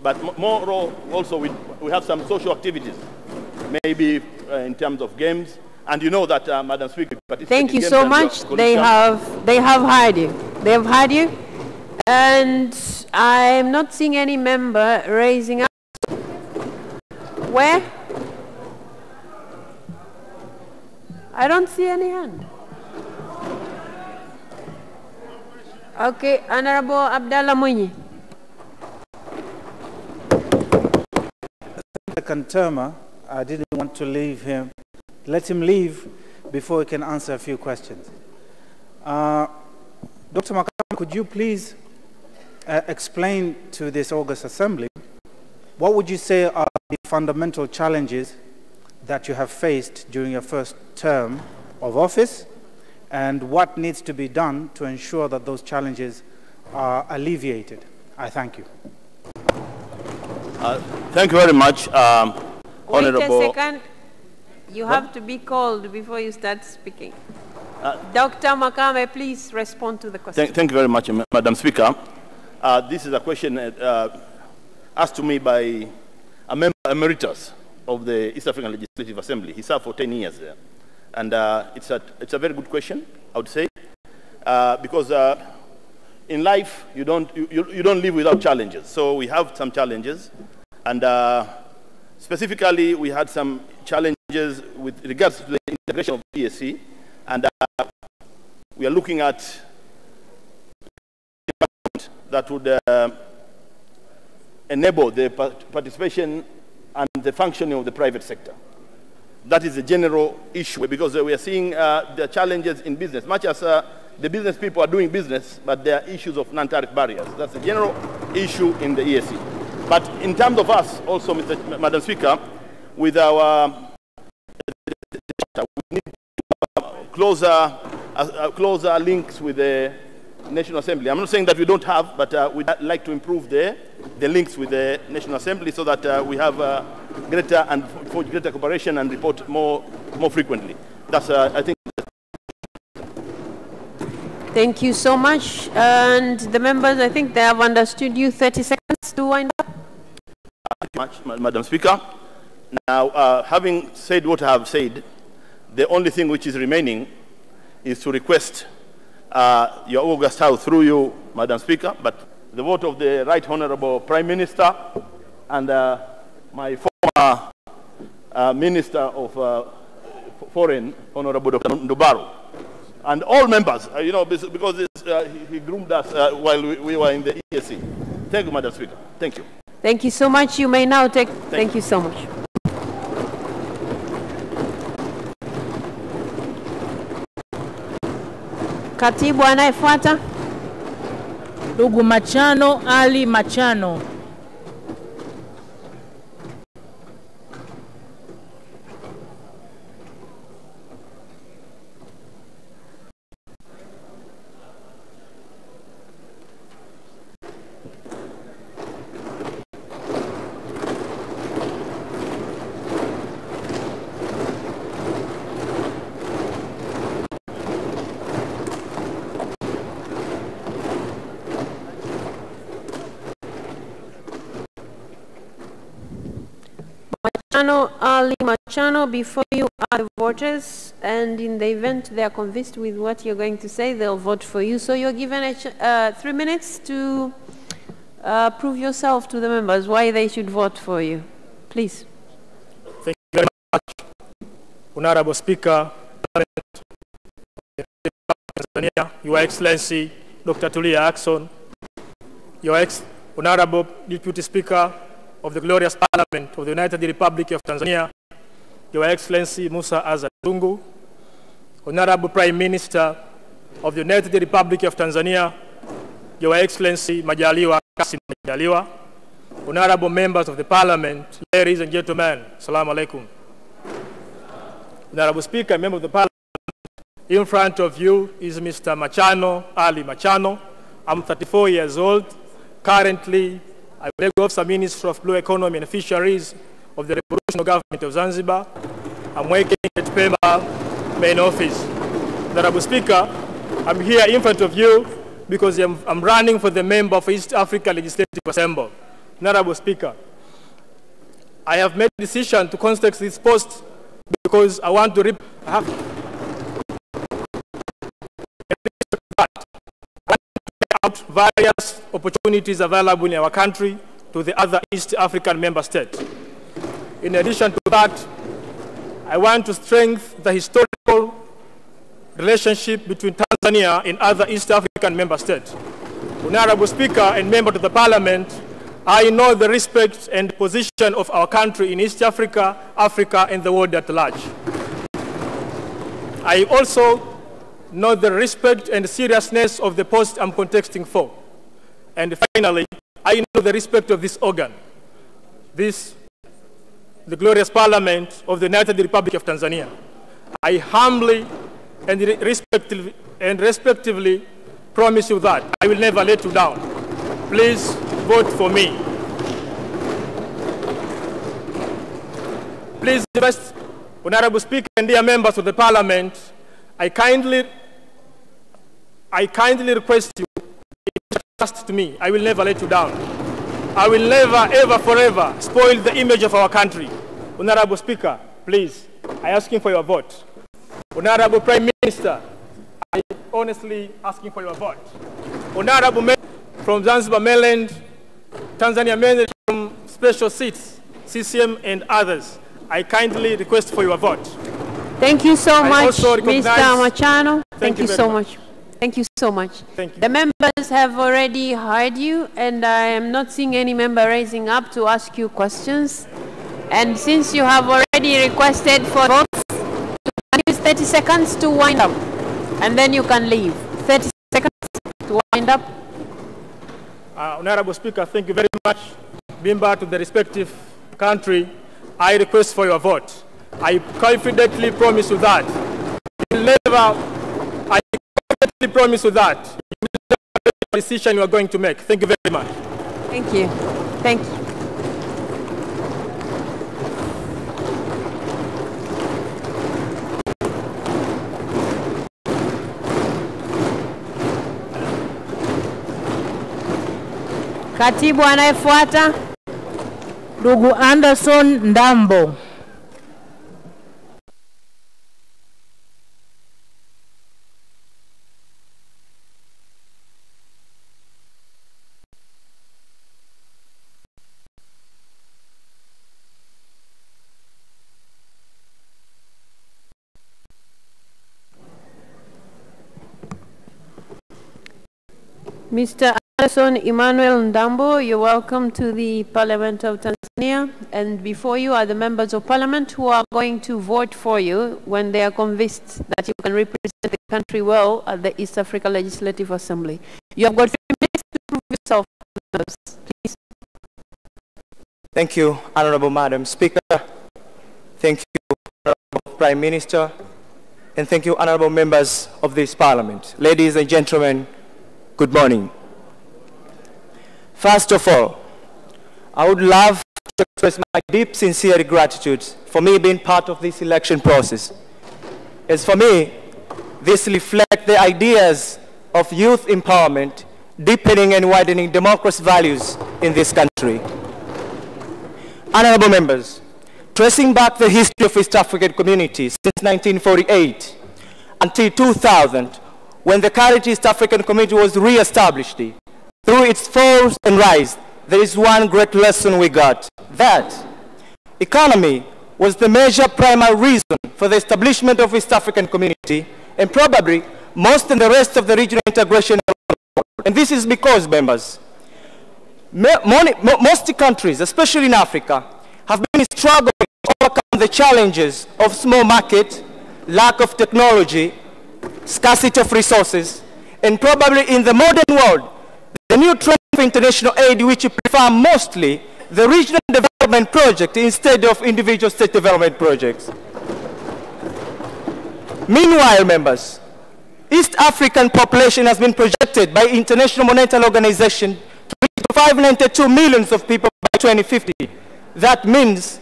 but more also we have some social activities, maybe in terms of games. And you know that, Madam Speaker, thank you so much. They have heard you. They have heard you. And I'm not seeing any member raising up. Where? I don't see any hand. Okay, Honorable Abdallah Mwinyi. Second termer, I didn't want to leave him. Let him leave before he can answer a few questions. Dr. Makam, could you please explain to this August Assembly, what would you say are the fundamental challenges that you have faced during your first term of office, and what needs to be done to ensure that those challenges are alleviated? I thank you. Thank you very much, Honorable. Wait a second. You have to be called before you start speaking. Dr. Makame, please respond to the question. Thank you very much, Madam Speaker. This is a question asked to me by a member emeritus of the East African Legislative Assembly. He served for 10 years there. And it's a very good question, I would say, because in life, you don't live without challenges. So we have some challenges. And specifically, we had some challenges with regards to the integration of ESC. And we are looking at that would enable the participation and the functioning of the private sector. That is a general issue, because we are seeing the challenges in business, much as the business people are doing business, but there are issues of non-tariff barriers. That's a general issue in the ESC. But in terms of us, also, Madam Speaker, with our we need closer links with the National Assembly. I'm not saying that we don't have, but we'd like to improve the links with the National Assembly so that we have greater cooperation and report more frequently. That's, I think. Thank you so much. And the members, I think they have understood you. 30 seconds to wind up. Thank you very much, Madam Speaker. Now, having said what I have said, the only thing which is remaining is to request your August House through you, Madam Speaker, but the vote of the Right Honorable Prime Minister and my former Minister of Foreign, Honorable Dr. Ndubaru, and all members, you know, because he groomed us while we were in the ESC. Thank you, Madam Speaker. Thank you. Thank you so much. You may now take. Thank you so much. Katibu anayefuata. Ndugu Machano Ali Machano. Ali Machano, before you are the voters, and in the event they are convinced with what you're going to say, they'll vote for you. So you're given 3 minutes to prove yourself to the members why they should vote for you. Please. Thank you very much, Honorable Speaker, Tanzania, Your Excellency Dr. Tulia Ackson, Your Honorable Deputy Speaker of the glorious Parliament of the United Republic of Tanzania, Your Excellency Musa Azza Zungu, Honorable Prime Minister of the United Republic of Tanzania, Your Excellency Majaliwa Kassim Majaliwa, Honorable members of the Parliament, ladies and gentlemen, Assalamu alaikum. Honorable Speaker, member of the Parliament, in front of you is Mr. Machano Ali Machano. I'm 34 years old. Currently, I beg officer Minister of Blue Economy and Fisheries of the Revolutionary Government of Zanzibar. I'm working at Pemba main office. Honorable Speaker, I'm here in front of you because I'm running for the member of East Africa Legislative Assembly. Honorable Speaker, I have made a decision to contest this post because I want to out various opportunities available in our country to the other East African member states. In addition to that, I want to strengthen the historical relationship between Tanzania and other East African member states. Honorable Speaker and members of the Parliament, I know the respect and position of our country in East Africa, Africa, and the world at large. I also know the respect and seriousness of the post I'm contesting for. And finally, I know the respect of this organ, the glorious Parliament of the United Republic of Tanzania. I humbly and respectively promise you that I will never let you down. Please vote for me. Please invest, Honorable Speaker and dear members of the Parliament, I kindly request you to trust to me. I will never let you down. I will never, ever, forever spoil the image of our country. Honorable Speaker, please, I ask for your vote. Honorable Prime Minister, I honestly asking for your vote. Honorable Member from Zanzibar mainland, Tanzania mainland from special seats, CCM and others, I kindly request for your vote. Thank you so much, Mr. Machano. Thank you so much. Thank you so much. Thank you. The members have already heard you, and I am not seeing any member raising up to ask you questions. And since you have already requested for votes, you can use 30 seconds to wind up, and then you can leave. 30 seconds to wind up. Honorable Speaker, thank you very much. Being back to the respective country, I request for your vote. I confidently promise you that you will never, I confidently promise you that you will never make the decision you are going to make. Thank you very much. Thank you. Thank you. Katibu anayefuata. Ndugu Anderson Ndambo. Mr. Anderson Emmanuel Ndambo, you're welcome to the Parliament of Tanzania. And before you are the members of Parliament who are going to vote for you when they are convinced that you can represent the country well at the East Africa Legislative Assembly. You have got 3 minutes to prove yourself, members. Please. Thank you, Honorable Madam Speaker. Thank you, Honorable Prime Minister. And thank you, Honorable members of this Parliament. Ladies and gentlemen, good morning. First of all, I would love to express my deep, sincere gratitude for me being part of this election process. As for me, this reflects the ideas of youth empowerment, deepening and widening democracy values in this country. Honorable members, tracing back the history of East African communities since 1948 until 2000, when the current East African community was re-established, through its falls and rise, there is one great lesson we got, that economy was the major primary reason for the establishment of East African community, and probably most in the rest of the regional integration. And this is because, members, most countries, especially in Africa, have been struggling to overcome the challenges of small market, lack of technology, scarcity of resources, and probably in the modern world, the new trend of international aid, which prefer mostly the regional development project instead of individual state development projects. Meanwhile, members, East African population has been projected by International Monetary Organization to reach 592 million of people by 2050. That means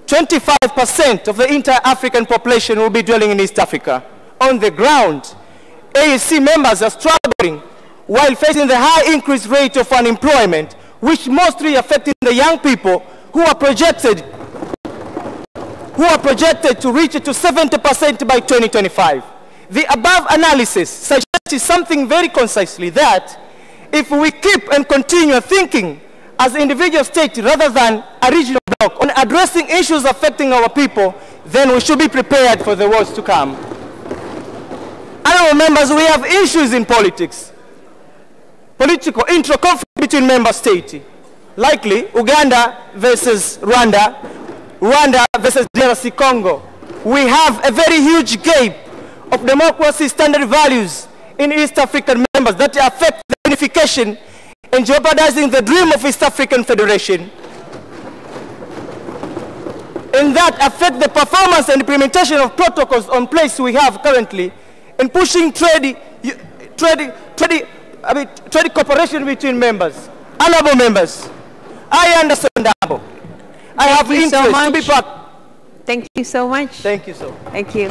25% of the entire African population will be dwelling in East Africa. On the ground, AEC members are struggling while facing the high increased rate of unemployment, which mostly affecting the young people who are projected to reach it to 70% by 2025. The above analysis suggests something very concisely that if we keep and continue thinking as individual states rather than a regional bloc on addressing issues affecting our people, then we should be prepared for the wars to come. Honorable members, we have issues in politics. Political intra-conflict between member states. Likely, Uganda versus Rwanda, Rwanda versus DRC Congo. We have a very huge gap of democracy standard values in East African members that affect the unification and jeopardizing the dream of East African Federation. And that affect the performance and implementation of protocols on place we have currently in pushing trade cooperation between members. Honorable members, I understand that. I have interest to be part. Thank you so much. Thank you, sir. Thank you.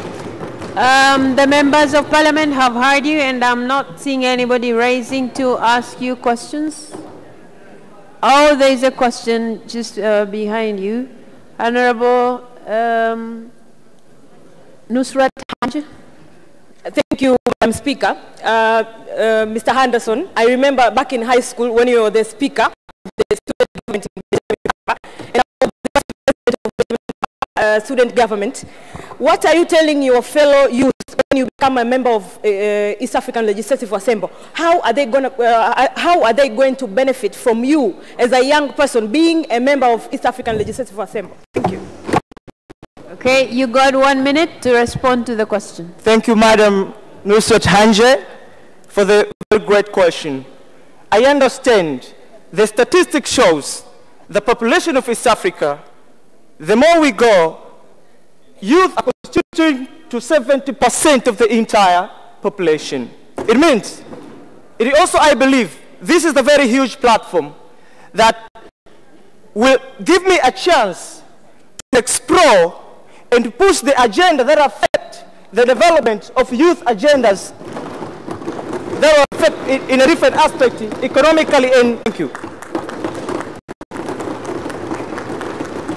The members of parliament have heard you, and I'm not seeing anybody raising to ask you questions. Oh, there is a question just behind you. Honorable Nusrat Haj. Thank you, Madam Speaker. Mr. Henderson, I remember back in high school when you were the Speaker of the student student government. What are you telling your fellow youth when you become a member of East African Legislative Assembly? How are they going to benefit from you as a young person being a member of East African Legislative Assembly? Thank you. Okay, you got 1 minute to respond to the question. Thank you, Madam Nusrat Hanje, for the very great question. I understand the statistics shows the population of East Africa, the more we go, youth are constituting to 70% of the entire population. It means, it also, I believe, this is a very huge platform that will give me a chance to explore and to push the agenda that affect the development of youth agendas that will affect in a different aspect, economically, and thank you.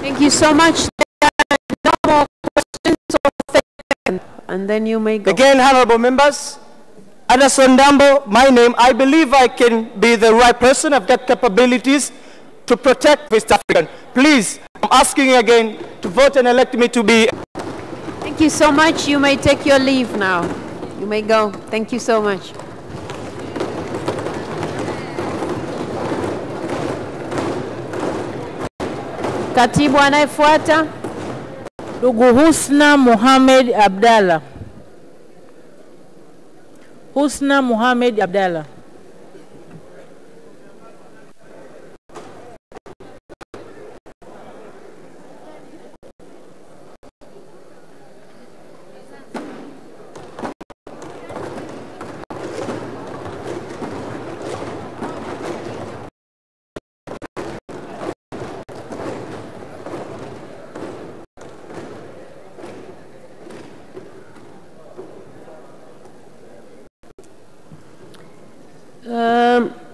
Thank you so much. No more questions, and then you may go. Again, honorable members, Anderson Dambo, my name, I believe I can be the right person. I've got capabilities to protect West African. Please, I'm asking you again to vote and elect me to be. Thank you so much. You may take your leave now. You may go. Thank you so much. Katibu anayefuata. Ndugu Husna Mohamed Abdalla. Husna Mohamed Abdalla.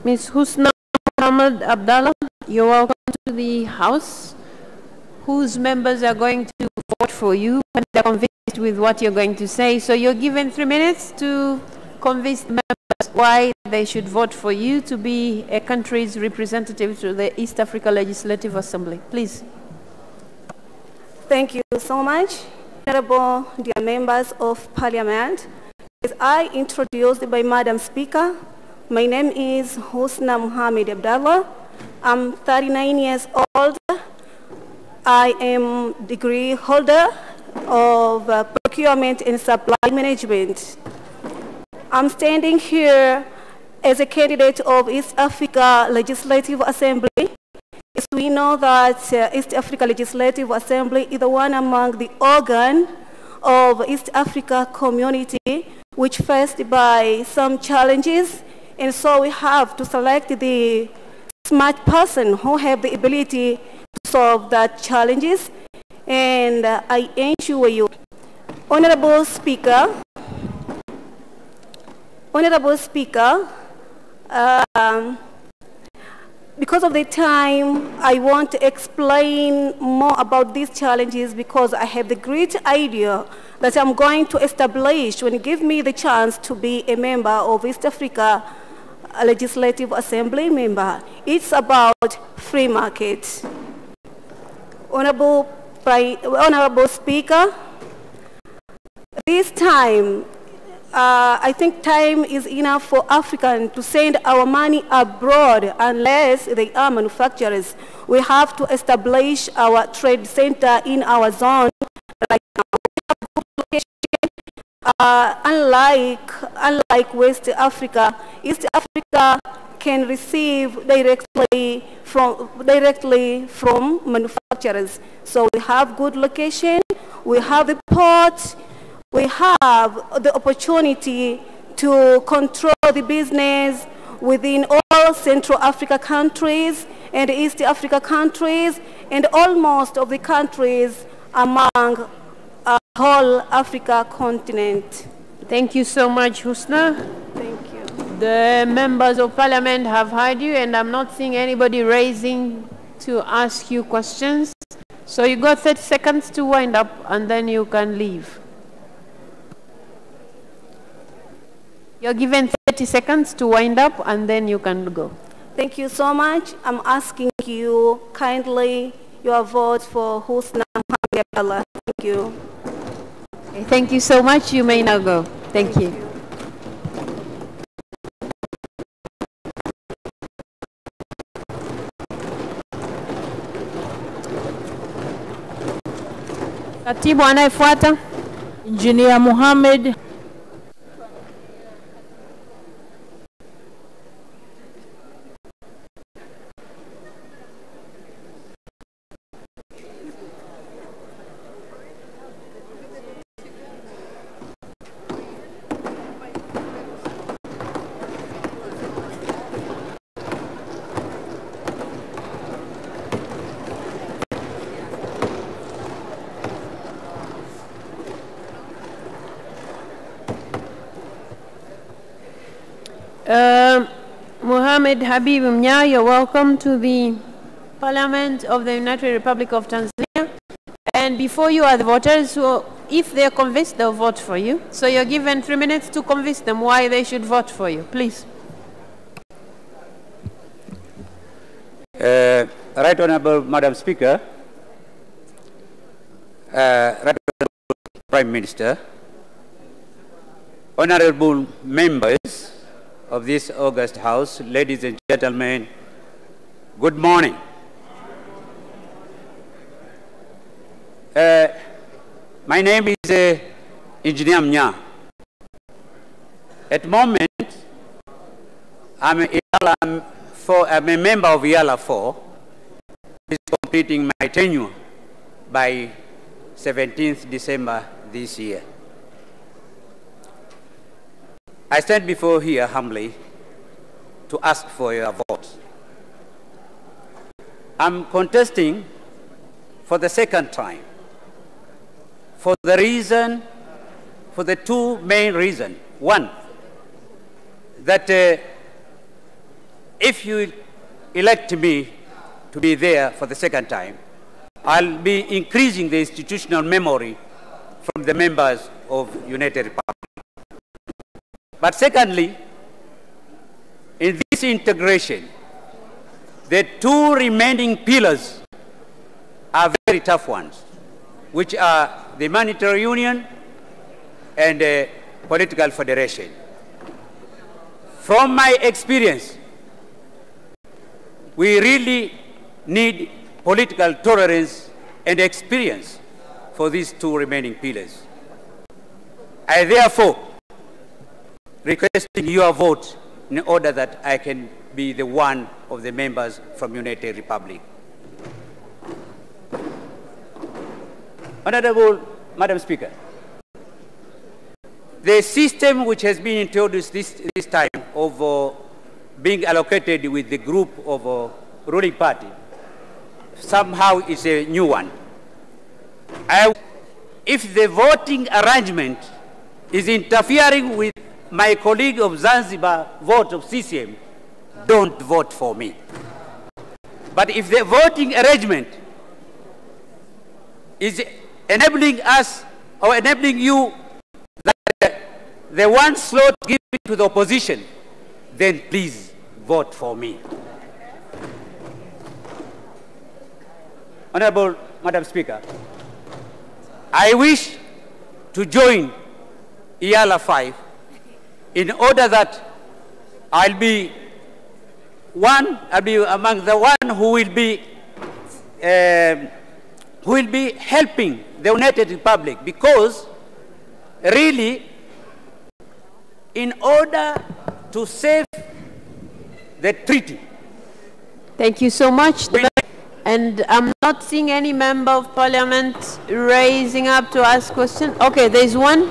Ms. Husna Mohamed Abdalla, you're welcome to the House, whose members are going to vote for you when they're convinced with what you're going to say. So you're given 3 minutes to convince the members why they should vote for you to be a country's representative to the East Africa Legislative Assembly. Please. Thank you so much, honorable dear members of Parliament. As I introduced by Madam Speaker, my name is Husna Mohamed Abdalla. I'm 39 years old. I am degree holder of procurement and supply management. I'm standing here as a candidate of East Africa Legislative Assembly. As we know that East Africa Legislative Assembly is the one among the organ of East Africa community which faced by some challenges. And so we have to select the smart person who have the ability to solve that challenges. And I ensure you, Honorable Speaker, because of the time, I want to explain more about these challenges because I have the great idea that I'm going to establish when you give me the chance to be a member of East Africa Legislative Assembly member. It's about free market. Honorable Speaker, this time, I think time is enough for Africans to send our money abroad unless they are manufacturers. We have to establish our trade center in our zone right now. Unlike West Africa, East Africa can receive directly from manufacturers. So we have good location, we have the port, we have the opportunity to control the business within all Central Africa countries and East Africa countries and almost of the countries among a whole Africa continent. Thank you so much, Husna. Thank you. The members of parliament have heard you, and I'm not seeing anybody raising to ask you questions. So you got 30 seconds to wind up, and then you can leave. You're given 30 seconds to wind up, and then you can go. Thank you so much. I'm asking you kindly your vote for Husna Mohammed Abdallah. Thank you. Okay, thank you so much. You may now go. Thank you. Katibu anayefuata. Engineer Mohammed. Mohammed Habib Mnya, you're welcome to the Parliament of the United Republic of Tanzania. And before you are the voters, so if they're convinced, they'll vote for you. So you're given 3 minutes to convince them why they should vote for you. Please. Right Honorable Madam Speaker, Right Honorable Prime Minister, honorable members of this august house, ladies and gentlemen, good morning. My name is Engineer Mnya. At the moment, I'm a member of Yala 4, is completing my tenure by 17th December this year. I stand before here humbly to ask for your vote. I'm contesting for the second time for the two main reasons. One, that if you elect me to be there for the second time, I'll be increasing the institutional memory from the members of United Republic. But secondly, in this integration, the two remaining pillars are very tough ones, which are the monetary union and political federation. From my experience, we really need political tolerance and experience for these two remaining pillars. I therefore requesting your vote in order that I can be the one of the members from United Republic. Honorable Madam Speaker, the system which has been introduced this time of being allocated with the group of ruling party somehow is a new one. If the voting arrangement is interfering with my colleague of Zanzibar vote of CCM, don't vote for me. But if the voting arrangement is enabling us or enabling you that the one slot given to the opposition, then please vote for me. Honorable Madam Speaker, I wish to join IALA 5 in order that I'll be among the one who will be helping the United Republic, because really, in order to save the treaty. Thank you so much. And I'm not seeing any member of parliament raising up to ask questions. Okay, there's one.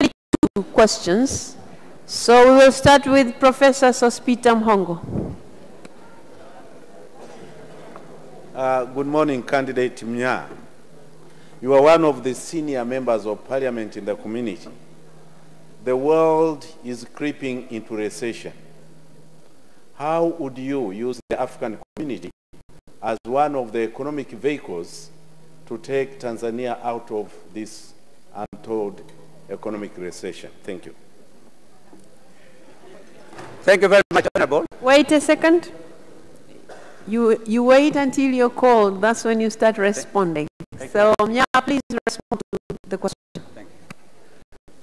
Two questions. So we will start with Professor Sospita Mhongo. Good morning, candidate Mnya. You are one of the senior members of parliament in the community. The world is creeping into recession. How would you use the African community as one of the economic vehicles to take Tanzania out of this untold economic recession? Thank you. Thank you very much, Honorable. Wait a second. You wait until you're called. That's when you start responding. So, Mnya, please respond to the question. Thank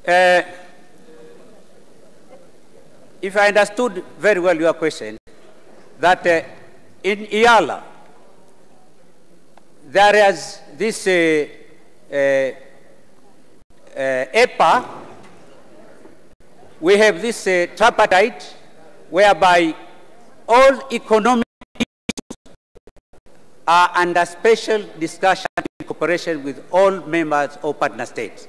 you. If I understood very well your question, that in IALA, there is this EPA, we have this tripartite whereby all economic issues are under special discussion in cooperation with all members of partner states.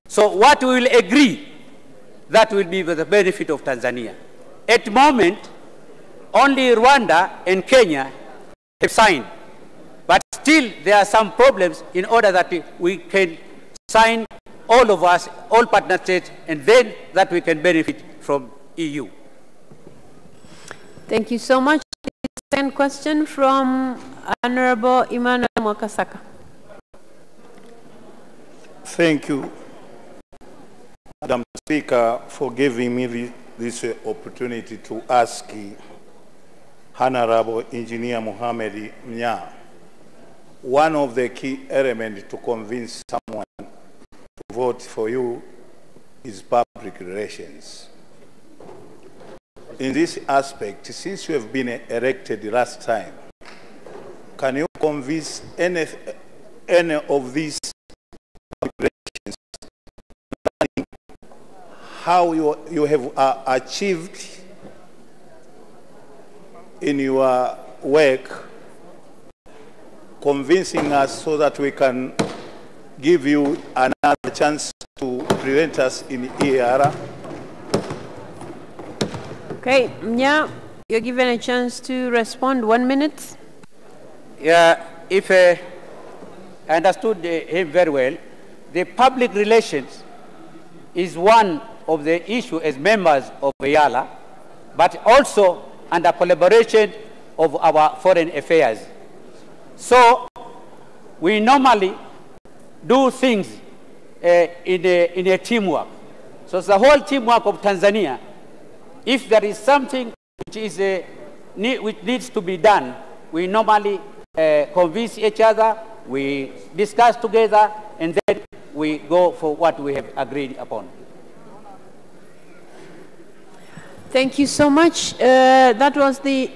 So what we will agree, that will be for the benefit of Tanzania. At the moment, only Rwanda and Kenya have signed. But still, there are some problems in order that we can sign, all of us, all partner states, and then that we can benefit from EU. Thank you so much. Second question from Honorable Emmanuel Mwakasaka. Thank you, Madam Speaker, for giving me this opportunity to ask Honorable Engineer Mohamed Mnya. One of the key elements to convince someone to vote for you is public relations. In this aspect, since you have been elected last time, can you convince any of these public relations how you have achieved in your work, convincing us so that we can give you another chance to present us in EAR? Okay, Mnya, you're given a chance to respond. 1 minute. Yeah, if I understood him very well, the public relations is one of the issues as members of IALA, but also under collaboration of our foreign affairs. So we normally do things in a teamwork. So it's the whole teamwork of Tanzania. If there is something which needs to be done, we normally convince each other, we discuss together, and then we go for what we have agreed upon. Thank you so much. That was the...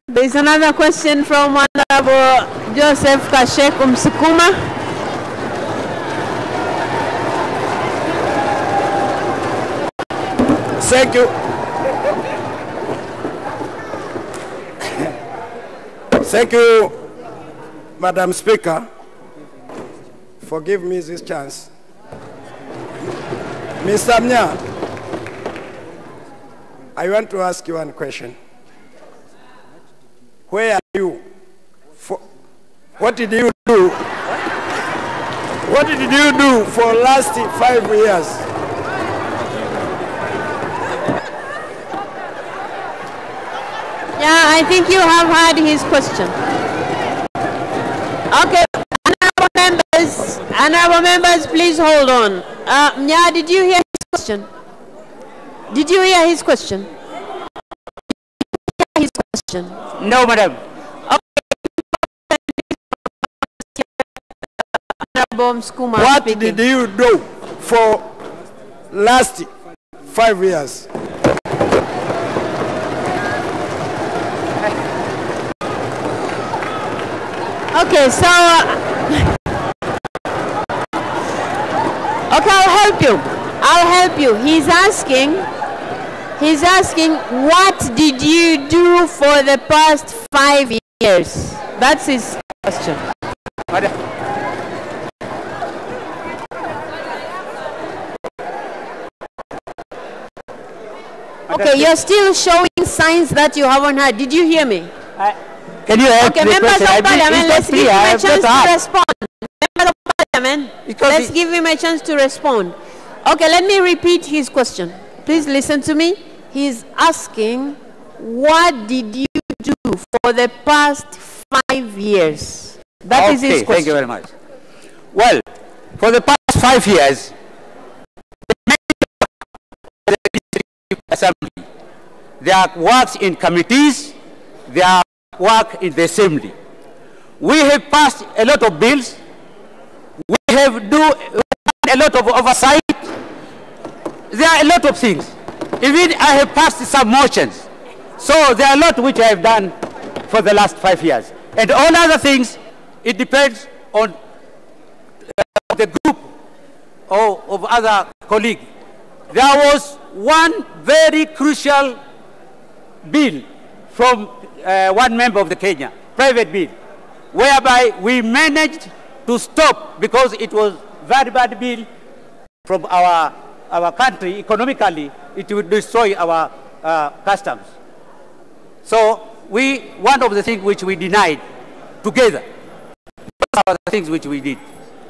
There's another question from Honorable Joseph Kasheku Msukuma. Thank you. Thank you, Madam Speaker, for giving me this chance. Mr. Mnya, I want to ask you one question. Where are you? What did you do? What did you do for the last 5 years? Yeah, I think you have heard his question. Okay, honorable members, please hold on. Nya, did you hear his question? Did you hear his question? His question? No, madam. What did you do for last 5 years? Okay, so okay, I'll help you. I'll help you. He's asking, what did you do for the past 5 years? That's his question. Okay, you're still showing signs that you haven't heard. Did you hear me? Can you help? Okay, members of parliament, let's give him a chance to respond. Members of parliament, let's give him a chance to respond. Okay, let me repeat his question. Please listen to me. He's asking, what did you do for the past 5 years? That is his question. Thank you very much. Well, for the past 5 years, assembly. There are works in committees, there are work in the assembly. We have passed a lot of bills, we have done a lot of oversight. There are a lot of things. Even I have passed some motions. So there are a lot which I have done for the last 5 years. And all other things, it depends on the group of other colleagues. There was one very crucial bill from one member of the Kenya, private bill, whereby we managed to stop, because it was very bad bill from our country. Economically, it would destroy our customs. So one of the things which we denied together, those are the things which we did.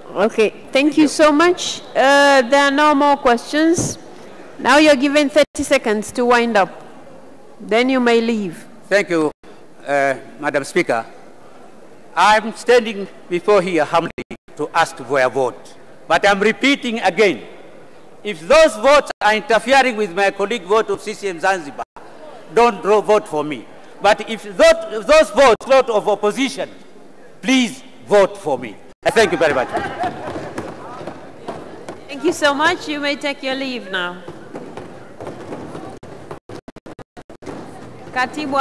Okay, thank you so much. There are no more questions. Now you're given 30 seconds to wind up. Then you may leave. Thank you, Madam Speaker. I'm standing before here humbly to ask for a vote. But I'm repeating again, if those votes are interfering with my colleague vote of CCM Zanzibar, don't vote for me. But if those votes, vote of opposition, please vote for me. Thank you very much. Thank you so much. You may take your leave now. Katibu,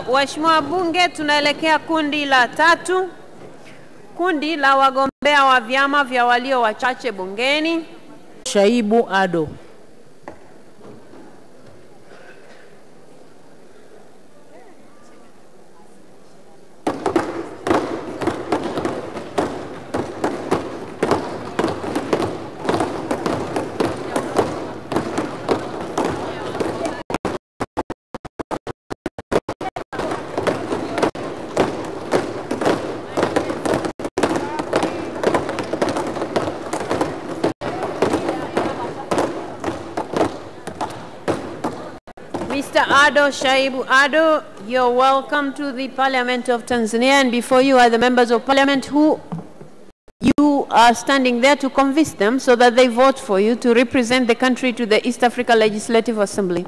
waheshimiwa Bunge, tunaelekea kundi la 3. Kundi la wagombea wa vyama vya walio wachache bungeni. Shaibu Ado. Mr. Ado Shaibu Ado, you're welcome to the Parliament of Tanzania, and before you are the members of Parliament who you are standing there to convince them so that they vote for you to represent the country to the East Africa Legislative Assembly.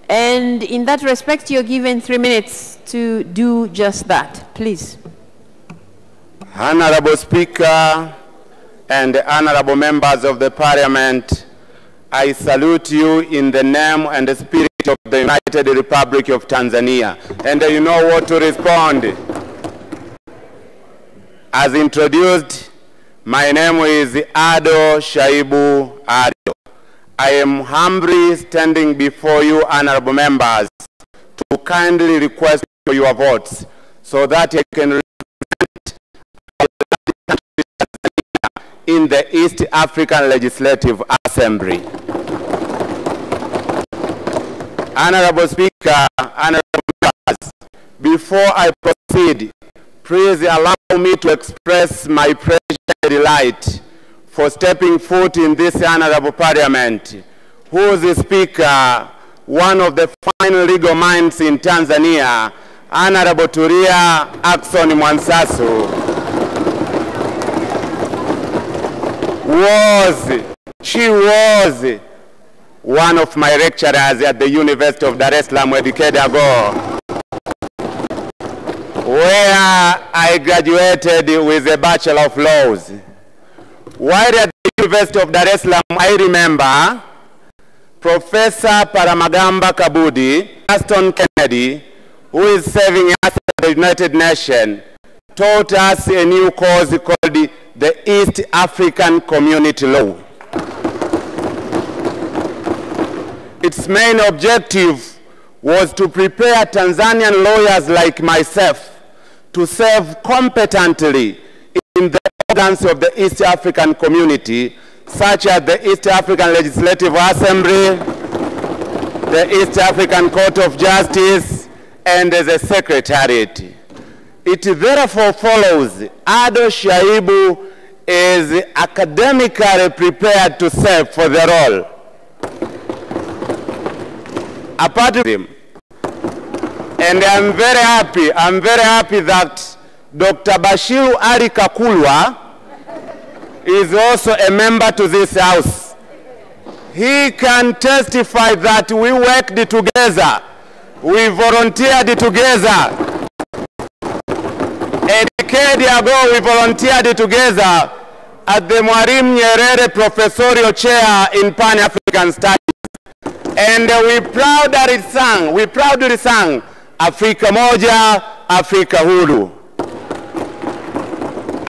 And in that respect, you're given 3 minutes to do just that. Please. Honorable Speaker and honorable members of the Parliament, I salute you in the name and the spirit of the United Republic of Tanzania. And you know what to respond. As introduced, my name is Ado Shaibu Ado. I am humbly standing before you, honorable members, to kindly request for your votes so that I can represent in the East African Legislative Assembly. Honorable Speaker, honorable members, before I proceed, please allow me to express my pleasure and delight for stepping foot in this honorable Parliament, whose Speaker one of the fine legal minds in Tanzania, Honorable Tulia Ackson Mwansasu, she was one of my lecturers at the University of Dar es Salaam a decade ago, where I graduated with a Bachelor of Laws. While at the University of Dar es Salaam, I remember Professor Paramagamba Kabudi, Aston Kennedy, who is serving us at the United Nations, taught us a new course called the East African Community Law. Its main objective was to prepare Tanzanian lawyers like myself to serve competently in the organs of the East African community, such as the East African Legislative Assembly, the East African Court of Justice, and the Secretariat. It therefore follows Ado Shaibu is academically prepared to serve for the role. Apart from him, and I'm very happy that Dr. Bashiru Ali Kakulwa is also a member to this house. He can testify that we worked together, we volunteered together. A decade ago, we volunteered together at the Mwalimu Nyerere Professorial Chair in Pan-African Studies. And we proudly sang, Afrika Moja, Afrika Huru.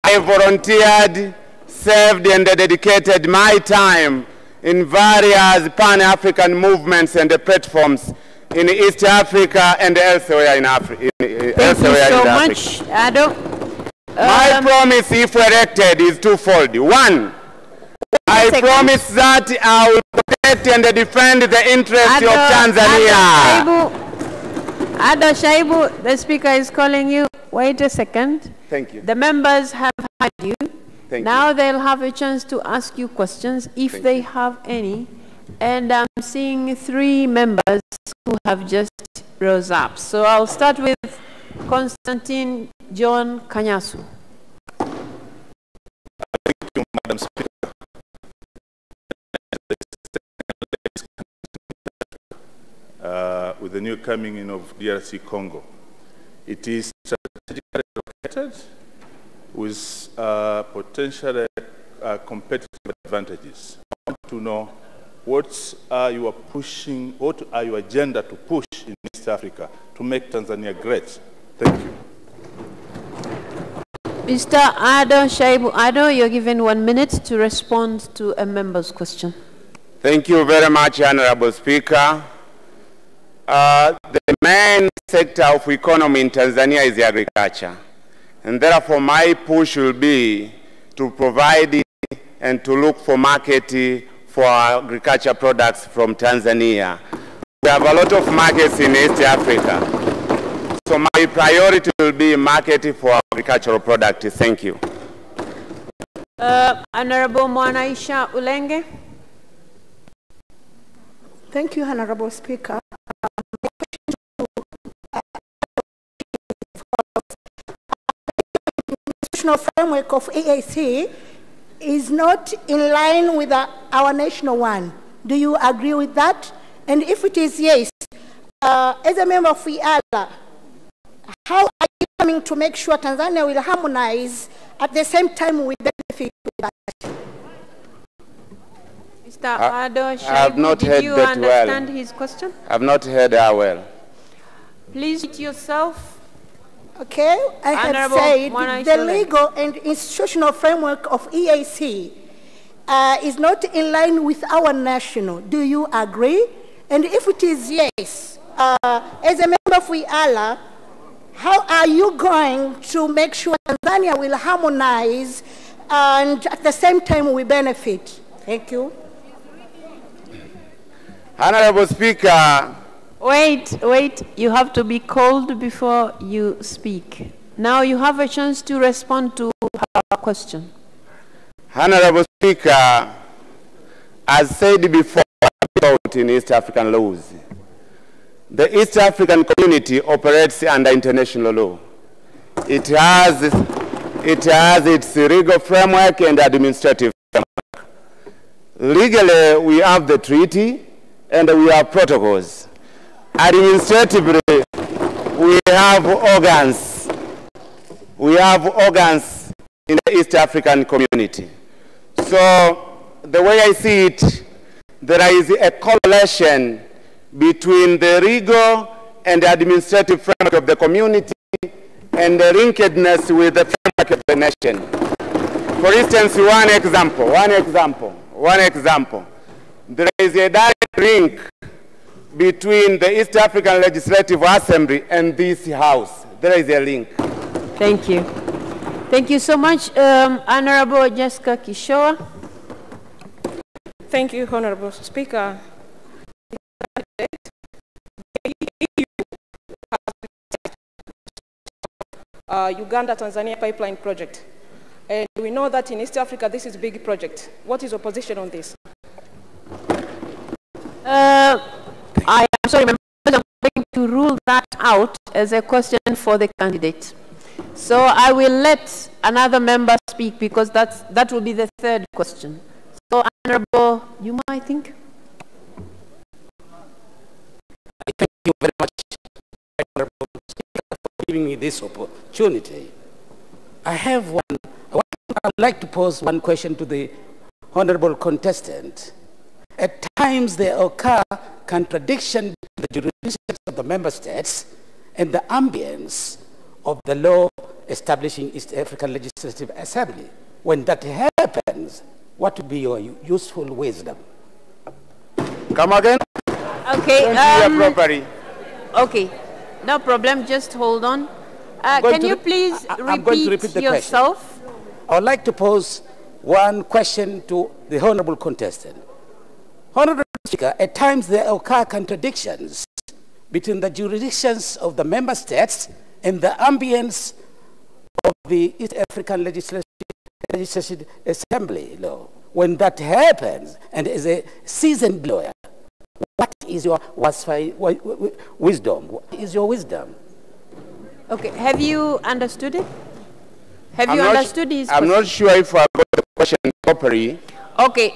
I volunteered, served, and dedicated my time in various Pan-African movements and platforms in East Africa and elsewhere in Africa. Thank you so much, Ado. My promise, if elected, is twofold. One, I promise that I will protect and defend the interests of Tanzania. Ado Shaibu, the speaker is calling you. Wait a second. Thank you. The members have heard you. Now they'll have a chance to ask you questions if they have any. And I'm seeing 3 members who have just rose up. So I'll start with Constantine John Kanyasu. Thank you, Madam Speaker. With the new coming in of DRC Congo, it is strategically located with potential competitive advantages. I want to know what are your agenda to push in East Africa to make Tanzania great? Thank you. Mr. Ado Shaibu Ado, you're given 1 minute to respond to a member's question. Thank you very much, Honorable Speaker. The main sector of economy in Tanzania is agriculture. And therefore, my push will be to provide and to look for market for agriculture products from Tanzania. We have a lot of markets in East Africa. So my priority will be market for agricultural products. Thank you. Honorable Mwanaisha Ulenge. Thank you, Honorable Speaker. The institutional framework of EAC is not in line with our national one. Do you agree with that? And if it is yes, as a member of IALA, how are you coming to make sure Tanzania will harmonize at the same time we benefit with that? Mr. Ado Shaibu, did you understand his question? I've not heard her well. Please mute yourself. Okay, I have said the legal and institutional framework of EAC is not in line with our national. Do you agree? And if it is yes, as a member of IALA, how are you going to make sure Tanzania will harmonize and at the same time we benefit? Thank you. Honorable Speaker. Wait, you have to be called before you speak. Now you have a chance to respond to her question. Honorable Speaker, as said before, in East African laws, The East African community operates under international law. It has its legal framework and administrative framework. Legally, we have the treaty and we have protocols. Administratively, we have organs. We have organs in the East African community. So, the way I see it, there is a correlation between the legal and the administrative framework of the community and the linkedness with the framework of the nation. For instance, one example. There is a direct link between the East African Legislative Assembly and this House. There is a link. Thank you. Thank you so much. Honorable Jessica Kishoa. Thank you, Honorable Speaker. Uganda-Tanzania pipeline project. And we know that in East Africa, this is a big project. What is your position on this? I am sorry, I'm going to rule that out as a question for the candidate. So I will let another member speak because that will be the third question. So, Honorable Juma, I think. Thank you very much, Honorable Speaker, for giving me this opportunity. I would like to pose one question to the Honorable contestant. At times there occur contradictions between the jurisdictions of the member states and the ambience of the law establishing East African Legislative Assembly. When that happens, what would be your useful wisdom? Come again? Okay. Okay, no problem. Just hold on. Can you please repeat yourself? I would like to pose one question to the honorable contestant. Honorable Speaker, at times there occur contradictions between the jurisdictions of the member states and the ambience of the East African Legislative Assembly law. When that happens, and as a seasoned lawyer, what is your wisdom? What is your wisdom? Okay, have you understood it? Have you understood his question? I'm not sure if I got the question properly. Okay,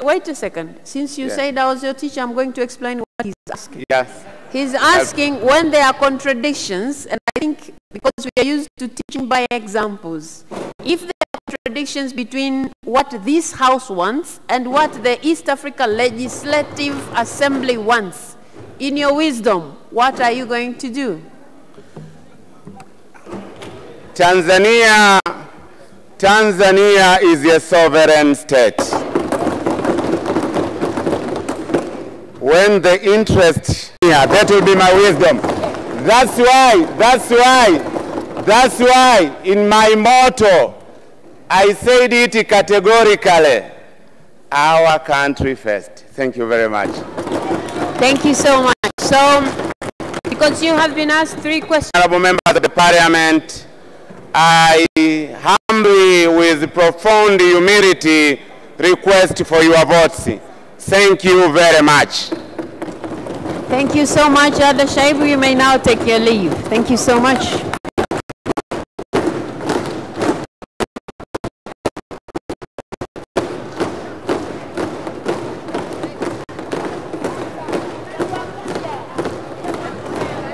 wait a second. Since you said I was your teacher, I'm going to explain what he's asking. Yes. He's asking when there are contradictions, and I think because we are used to teaching by examples, if there are contradictions between what this House wants and what the East Africa Legislative Assembly wants, in your wisdom, what are you going to do? Tanzania is a sovereign state. When the interest here, that will be my wisdom. That's why in my motto, I said it categorically, our country first. Thank you very much. Thank you so much. So, because you have been asked 3 questions. Honorable members of the Parliament, I humbly, with profound humility, request for your votes. Thank you very much. Thank you so much, Ada Shaibu. You may now take your leave. Thank you so much.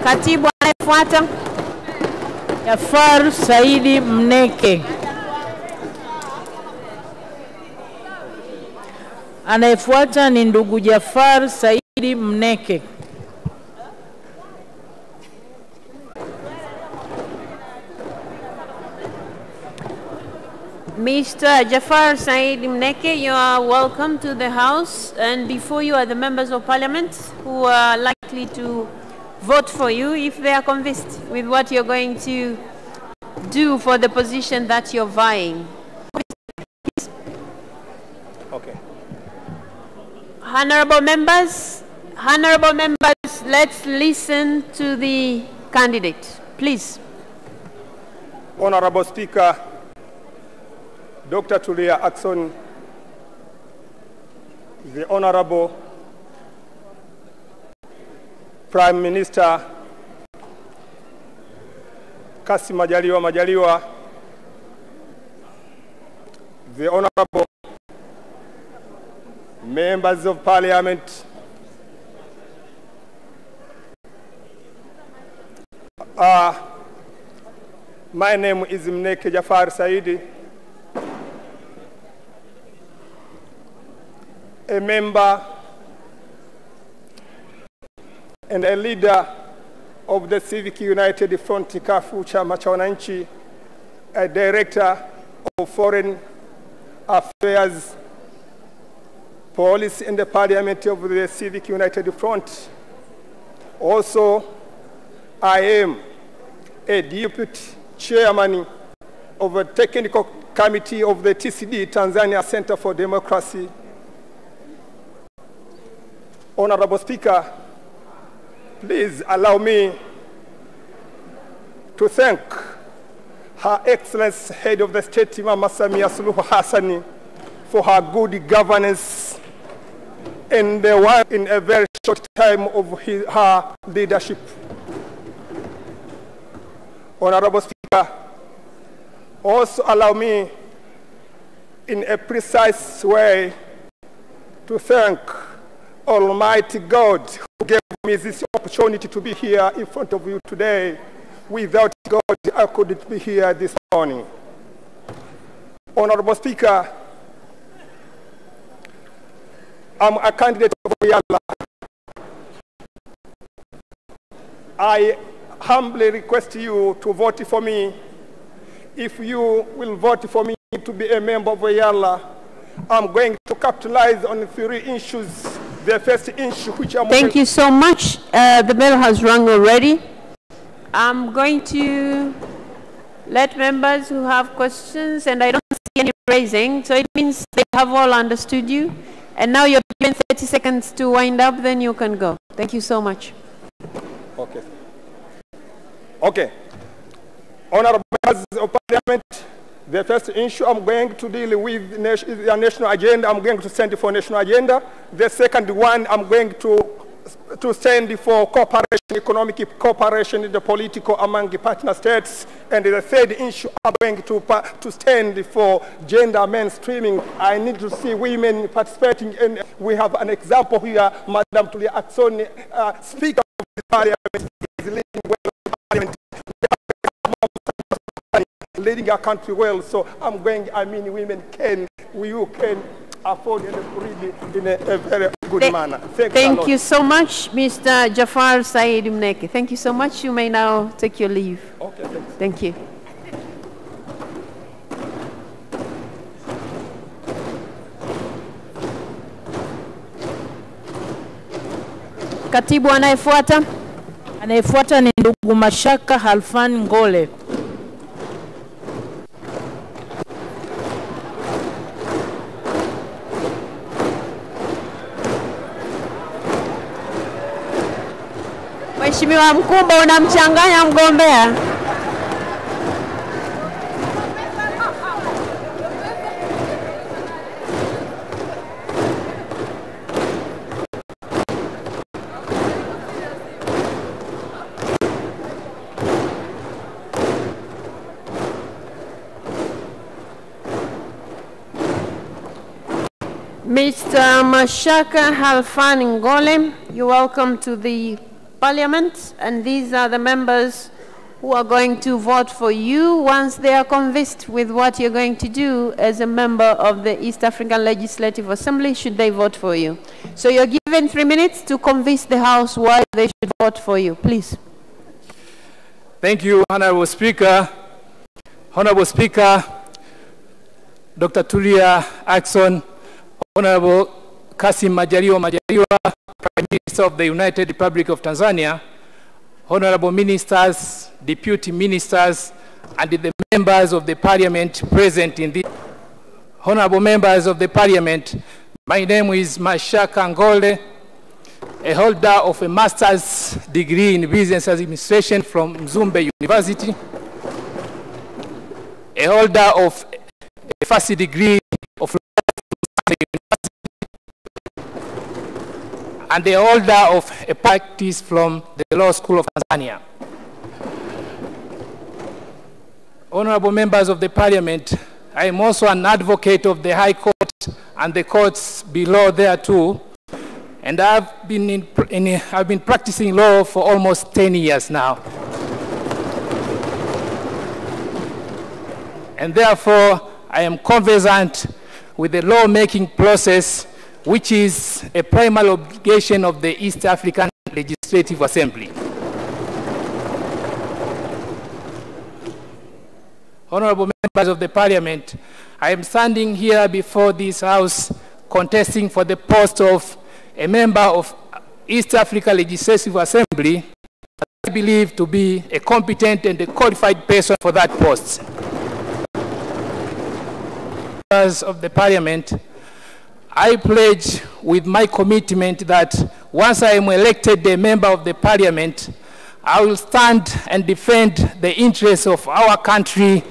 Katibu anayefuata. Jafar Saidi Mneke. Anayefuata ni ndugu Jafar Saidi Mneke. Mr. Jafar Said Mneke, you are welcome to the House, and before you are the members of Parliament who are likely to vote for you if they are convinced with what you're going to do for the position that you're vying. Okay. Honorable members, let's listen to the candidate, please. Honorable Speaker, Dr. Tulia Ackson, the Honorable Prime Minister Kassim Majaliwa, the Honorable Members of Parliament, my name is Mneke Jafar Saidi, a member and a leader of the Civic United Front Kafu Chama cha Wananchi, a director of Foreign Affairs Policy in the Parliament of the Civic United Front. Also, I am a deputy chairman of a technical committee of the TCD, Tanzania Center for Democracy. Honorable Speaker, please allow me to thank Her Excellency Head of the State, Mama Samia Suluhu Hassan, for her good governance in a very short time of her leadership. Honorable Speaker, also allow me in a precise way to thank Almighty God who gave me this opportunity to be here in front of you today. Without God, I couldn't be here this morning. Honorable Speaker, I'm a candidate of Yala. I humbly request you to vote for me. If you will vote for me to be a member of Yala, I'm going to capitalize on 3 issues. The first issue which I'm... Thank you so much. The bell has rung already. I'm going to let members who have questions, and I don't see any raising, so it means they have all understood you. And now you're given 30 seconds to wind up, then you can go. Thank you so much. Okay. Okay. Honorable members of Parliament, the first issue I'm going to deal with is the national agenda. I'm going to send for national agenda. The second one, I'm going to stand for cooperation, economic cooperation in the political among the partner states. And the third issue, I'm going to stand for gender mainstreaming. I need to see women participating, and we have an example here. Madam Tulia Ackson, Speaker of the Parliament, is leading well the Parliament, leading our country well. So women can, you can afford and read in a very good manner. Thank you so much, Mr. Jafar Said Mneke. Thank you so much. You may now take your leave. Okay, thanks. Thank you. Katibu anayefuata. Anayefuata ni ndugu Mashaka Halfan Ngole. Mheshimiwa Mkumba, unamchanganya mgombea. Mr. Mashaka Halfan Ngole, you're welcome to the Parliament, and these are the members who are going to vote for you once they are convinced with what you're going to do as a member of the East African Legislative Assembly, should they vote for you. So you're given 3 minutes to convince the House why they should vote for you. Please. Thank you, Honorable Speaker. Honorable Speaker, Dr. Tulia Ackson, Honorable Kassim Majaliwa, Prime Minister of the United Republic of Tanzania, Honorable Ministers, Deputy Ministers, and the members of the Parliament present in the... Honorable members of the Parliament, my name is Mashaka Ngole, a holder of a master's degree in business administration from Mzumbe University, a holder of a first degree of and the holder of a practice from the Law School of Tanzania. Honorable members of the Parliament, I am also an advocate of the High Court and the courts below there too, and I've been practicing law for almost 10 years now. And therefore, I am conversant with the lawmaking process, which is a primary obligation of the East African Legislative Assembly. Honorable members of the Parliament, I am standing here before this House contesting for the post of a member of East Africa Legislative Assembly, I believe to be a competent and a qualified person for that post. Members of the Parliament, I pledge with my commitment that once I am elected a member of the Parliament, I will stand and defend the interests of our country